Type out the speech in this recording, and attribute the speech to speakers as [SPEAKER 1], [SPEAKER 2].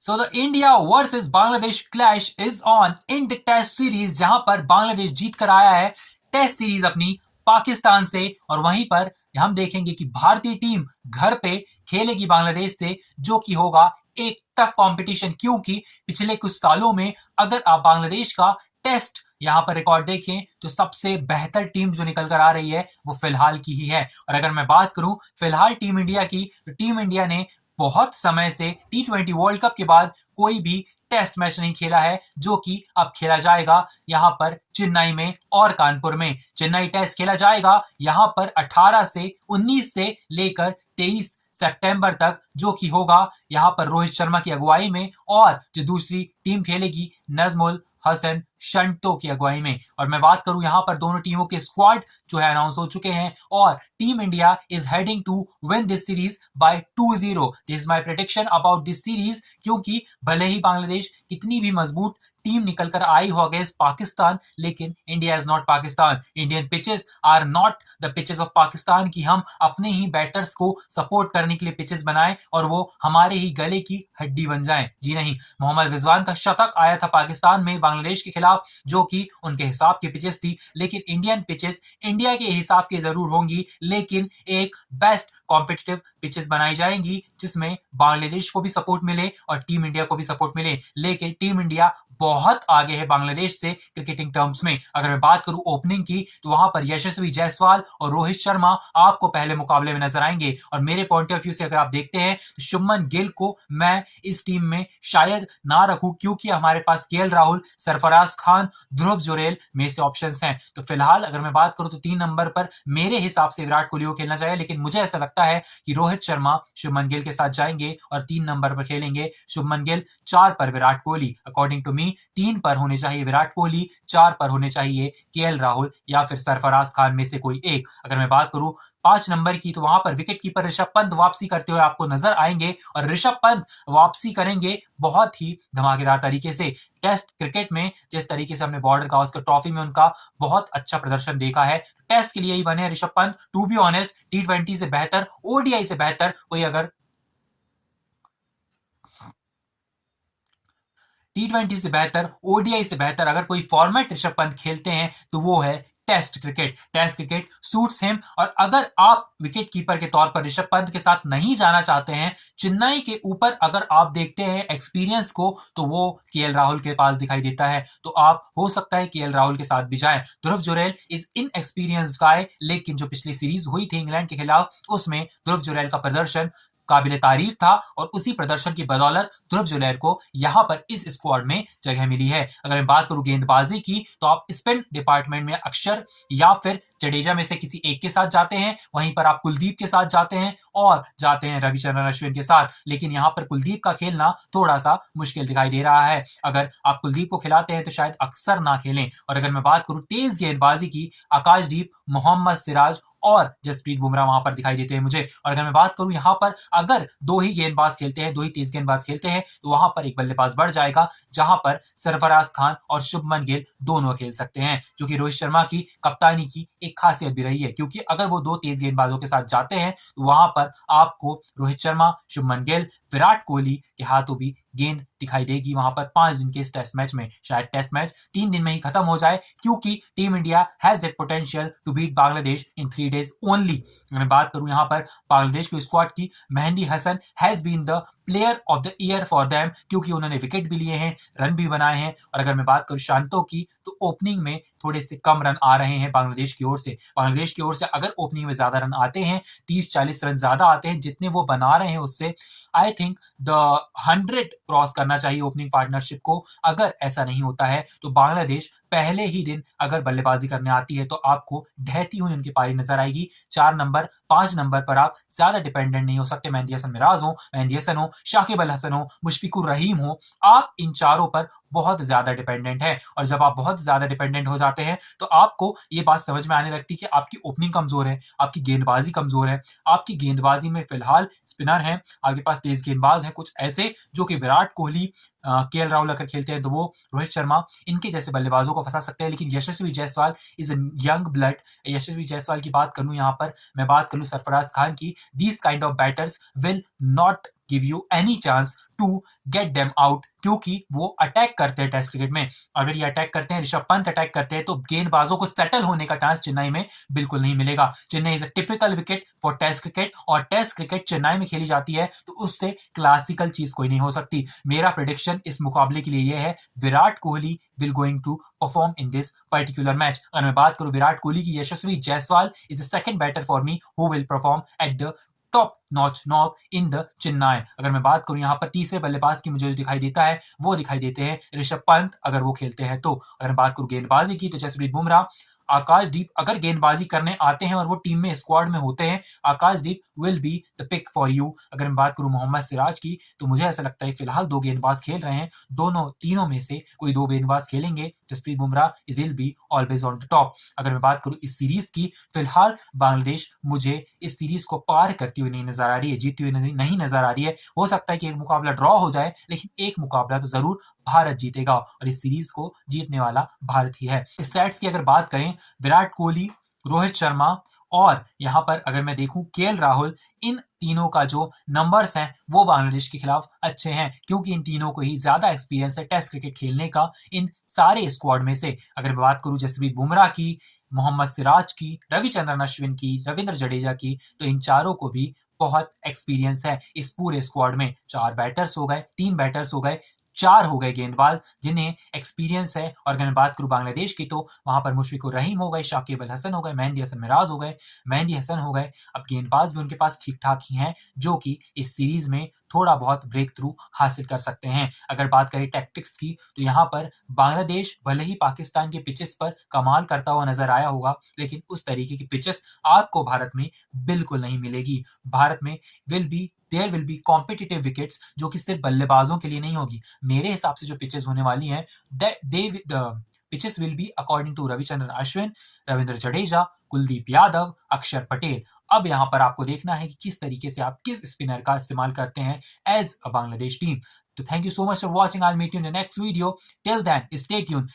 [SPEAKER 1] So the India versus Bangladesh clash is on in the test series, जहां पर बांग्लादेश जीत कर आया है टेस्ट सीरीज अपनी पाकिस्तान से। और वहीं पर हम देखेंगे कि भारतीय टीम घर पे खेलेगी बांग्लादेश से, जो कि होगा एक टफ कंपटीशन, क्योंकि पिछले कुछ सालों में अगर आप बांग्लादेश का टेस्ट यहां पर रिकॉर्ड देखें तो सबसे बेहतर टीम जो निकल कर आ रही है वो फिलहाल की ही है। और अगर मैं बात करूं फिलहाल टीम इंडिया की, तो टीम इंडिया ने बहुत समय से T20 वर्ल्ड कप के बाद कोई भी टेस्ट मैच नहीं खेला है, जो कि अब खेला जाएगा यहां पर चेन्नई में और कानपुर में। चेन्नई टेस्ट खेला जाएगा यहां पर 18 से 19 से लेकर 23 सितंबर तक, जो कि होगा यहां पर रोहित शर्मा की अगुवाई में, और जो दूसरी टीम खेलेगी नजमुल हसन शंटो की अगुवाई में। और मैं बात करूं यहां पर दोनों टीमों के स्क्वाड जो है अनाउंस हो चुके हैं, और team India is heading to win this series by 2-0। This is my prediction about this series, क्योंकि भले ही बांग्लादेश कितनी भी मजबूत टीम निकल कर आई हो अगेंस्ट पाकिस्तान, लेकिन India is not Pakistan. Indian pitches are not the pitches of Pakistan की हम अपने ही बैटर्स को सपोर्ट करने के लिए पिचेस बनाएं और वो हमारे ही गले की हड्डी बन जाएं। जी नहीं, मोहम्मद रिजवान का शतक आया था पाकिस्तान में बांग्लादेश के खिलाफ, जो कि उनके हिसाब की पिचेस थी, लेकिन इंडियन पिचेस इंडिया के हिसाब की जरूर होंगी, लेकिन एक बेस्ट कॉम्पिटिटिव पिचेस बनाई जाएंगी जिसमें बांग्लादेश को भी सपोर्ट मिले और टीम इंडिया को भी सपोर्ट मिले। लेकिन टीम इंडिया बहुत आगे है बांग्लादेश से क्रिकेटिंग टर्म्स में। अगर मैं बात करूं ओपनिंग की, तो वहां पर यशस्वी जायसवाल और रोहित शर्मा आपको पहले मुकाबले में नजर आएंगे। और मेरे पॉइंट ऑफ व्यू से अगर आप देखते हैं तो शुभमन गिल को मैं इस टीम में शायद ना रखूं, क्योंकि हमारे पास केएल राहुल, सरफराज खान, ध्रुव जुरेल में से ऑप्शंस हैं। तो फिलहाल अगर मैं बात करूं तो 3 नंबर पर मेरे हिसाब से विराट कोहली को खेलना चाहिए, लेकिन मुझे ऐसा लगता है कि रोहित शर्मा शुभमन गिल के साथ जाएंगे और 3 नंबर पर खेलेंगे शुभमन गिल, 4 पर Virat Kohli. According to me 3 पर होने चाहिए विराट कोहली, 4 पर होने चाहिए केएल राहुल या फिर सरफराज खान में से कोई एक। अगर मैं बात करूं 5 नंबर की, तो वहां पर विकेट कीपर ऋषभ पंत वापसी करते हुए आपको नजर आएंगे, और ऋषभ पंत वापसी करेंगे बहुत ही धमाकेदार तरीके से। टेस्ट क्रिकेट में जिस तरीके से हमने बॉर्डर गावस्कर ट्रॉफी में उनका बहुत अच्छा प्रदर्शन देखा है, टेस्ट के लिए ही बने Rishabh Pant. To be honest, T20 से बेहतर, ओडीआई से बेहतर कोई अगर T20 से बेहतर, ओडीआई से बेहतर अगर कोई फॉर्मेट ऋषभ पंत खेलते हैं तो वो है test cricket. Test cricket suits him. और अगर आप विकेट कीपर के तौर पर ऋषभ पंत के साथ नहीं जाना चाहते हैं, चेन्नई के ऊपर अगर आप देखते हैं एक्सपीरियंस को, तो वो केएल राहुल के पास दिखाई देता है, तो आप हो सकता है केएल राहुल के साथ भी जाएं। ध्रुव जुरेल इज इनएक्सपीरियंस्ड गाय, लेकिन जो पिछली सीरीज हुई थी इंग्लैंड के खिलाफ, उसमें ध्रुव जुरेल का प्रदर्शन काबिल तारीफ था, और उसी प्रदर्शन की बदौलत ध्रुव जुरैल को यहां पर इस स्क्वाड में जगह मिली है। अगर मैं बात करूं गेंदबाजी की, तो आप स्पिन डिपार्टमेंट में अक्षर या फिर जडेजा में से किसी एक के साथ जाते हैं, वहीं पर आप कुलदीप के साथ जाते हैं और जाते हैं रविचंद्रन अश्विन के साथ। लेकिन यहां पर कुलदीप का खेलना थोड़ा सा मुश्किल दिखाई दे रहा है। अगर आप कुलदीप को खिलाते हैं तो शायद अक्सर ना खेलें। और अगर मैं बात करूं तेज गेंदबाजी की, आकाशदीप, मोहम्मद सिराज और जसप्रीत बुमराह वहां पर दिखाई देते हैं मुझे। और अगर मैं बात करूं यहां पर अगर 2 ही गेंदबाज खेलते हैं, 2 ही तेज गेंदबाज खेलते हैं, तो वहां पर एक बल्लेबाज बढ़ जाएगा, जहां पर सरफराज खान और शुभमन गिल दोनों खेल सकते हैं, जो कि रोहित शर्मा की कप्तानी की एक खासियत भी रही है। क्योंकि अगर वो 2 तेज गेंदबाजों के साथ जाते हैं, तो वहां पर आपको रोहित शर्मा, शुभमन गिल, विराट कोहली के हाथों भी गेंद दिखाई देगी वहां पर 5 दिन के इस टेस्ट मैच में। शायद टेस्ट मैच 3 दिन में ही खत्म हो जाए, क्योंकि team India has that potential to beat Bangladesh in 3 days only. मैं बात करूं यहां पर बांग्लादेश के स्क्वाड की, Mehidy Hasan has been the player of the year for them, क्योंकि उन्होंने विकेट भी लिए हैं, रन भी बनाए हैं। और अगर मैं बात करूं शांतो की, तो ओपनिंग में थोड़े से कम रन आ रहे हैं बांग्लादेश की ओर से। बांग्लादेश की ओर से अगर ओपनिंग में ज्यादा रन आते हैं, 30-40 रन ज्यादा आते हैं जितने वो बना रहे हैं, उससे आई थिंक द 100 क्रॉस करना चाहिए ओपनिंग पार्टनरशिप को। अगर ऐसा नहीं होता है तो बांग्लादेश पहले ही दिन अगर बल्लेबाजी करने आती है तो आपको ढहती हुई उनकी पारी नजर आएगी। 4 नंबर 5 नंबर पर आप ज्यादा डिपेंडेंट नहीं हो सकते। मेहंदी हसन मिराज हो, मेहंदी हसन हो, शाकिब अल हसन हो, मुशफिकुर रहीम हो, आप इन चारों पर बहुत ज्यादा डिपेंडेंट है। और जब आप बहुत ज्यादा डिपेंडेंट हो जाते हैं, तो आपको ये बात समझ में आने लगती है कि आपकी ओपनिंग कमजोर है, आपकी गेंदबाजी कमजोर है। आपकी गेंदबाजी में फिलहाल स्पिनर हैं, आपके पास तेज गेंदबाज हैं कुछ ऐसे, जो कि विराट कोहली, केएल राहुल अगर खेलते हैं तो वो रोहित शर्मा, इनके जैसे बल्लेबाजों को फंसा सकते हैं। लेकिन यशस्वी जायसवाल इज यंग ब्लड। यशस्वी जायसवाल की बात करूं, यहां पर मैं बात करूं सरफराज खान की, these kind of batters will not give you any chance to get them out, क्योंकि वो अटैक करते हैं टेस्ट क्रिकेट में। अगर ये अटैक करते हैं, ऋषभ पंत अटैक करते हैं, तो गेंदबाजों को सेटल होने का चांस चेन्नई में बिल्कुल नहीं मिलेगा। Chennai is a typical wicket for test cricket, और टेस्ट क्रिकेट चेन्नई में खेली जाती है तो उससे क्लासिकल चीज कोई नहीं हो सकती। मेरा प्रेडिक्शन इस मुकाबले के लिए यह है, Virat Kohli will going to perform in this particular match. अगर मैं बात करूं विराट कोहली की, Yashasvi Jaiswal is the second batter for me who will perform at the top notch knock in the Chennai. अगर मैं बात करूं यहाँ पर तीसरे बल्लेबाज की, मुझे दिखाई देता है वो दिखाई देते हैं ऋषभ पंत, अगर वो खेलते हैं तो। अगर मैं बात करूं गेंदबाजी की, तो जसप्रीत बुमराह, आकाशदीप अगर गेंदबाजी करने आते हैं और वो टीम में स्क्वाड में होते हैं, Akashdeep will be the pick for you. अगर मैं बात करूं मोहम्मद सिराज की, तो मुझे ऐसा लगता है फिलहाल दो गेंदबाज खेल रहे हैं, तीनों में से कोई दो गेंदबाज खेलेंगे। Jasprit Bumrah will be always on the top. अगर मैं बात करूं इस सीरीज की, फिलहाल बांग्लादेश मुझे इस सीरीज को पार करती हुई नहीं नजर आ रही है, जीतती हुई नहीं नजर आ रही है। हो सकता है कि एक मुकाबला ड्रॉ हो जाए, लेकिन एक मुकाबला तो जरूर भारत जीतेगा, और इस सीरीज को जीतने वाला भारत ही है। स्टैट्स की अगर बात करें, विराट कोहली, रोहित शर्मा और यहां पर अगर मैं देखूं केएल राहुल, इन तीनों का जो नंबर्स हैं वो बांग्लादेश के खिलाफ अच्छे हैं, क्योंकि इन तीनों को ही ज्यादा एक्सपीरियंस है टेस्ट क्रिकेट खेलने का इन सारे स्क्वाड में से। अगर मैं बात करूं जसप्रीत बुमराह की, मोहम्मद सिराज की, रविचंद्रन अश्विन की, रविंद्र जडेजा की, तो इन चारों को भी बहुत एक्सपीरियंस है इस पूरे स्क्वाड में। 4 बैटर्स हो गए, 3 बैटर्स हो गए, 4 हो गए गेंदबाज जिन्हें एक्सपीरियंस है। और अगर मैं बात करूं बांग्लादेश की, तो वहां पर मुशफिकुर रहीम हो गए, शाकिब अल हसन हो गए, मेहंदी हसन मिराज हो गए, मेहंदी हसन हो गए। अब गेंदबाज भी उनके पास ठीक ठाक ही हैं, जो कि इस सीरीज में थोड़ा बहुत ब्रेक थ्रू हासिल कर सकते हैं। अगर बात करें टैक्टिक्स की, तो यहाँ पर बांग्लादेश भले ही पाकिस्तान के पिचेस पर कमाल करता हुआ नजर आया होगा, लेकिन उस तरीके की पिचेस आपको भारत में बिल्कुल नहीं मिलेगी। भारत में there will be competitive wickets, जो कि सिर्फ बल्लेबाजों के लिए नहीं होगी। मेरे हिसाब से जो पिचेस होने वाली हैं, pitches will be according to Ravichandran Ashwin, Ravindra Jadeja, Kuldeep Yadav, Akshar Patel. अब यहां पर आपको देखना है कि किस तरीके से आप किस स्पिनर का इस्तेमाल करते हैं एज अ बांग्लादेश टीम। तो thank you so much for watching. I will meet you in the next video. Till then stay tuned.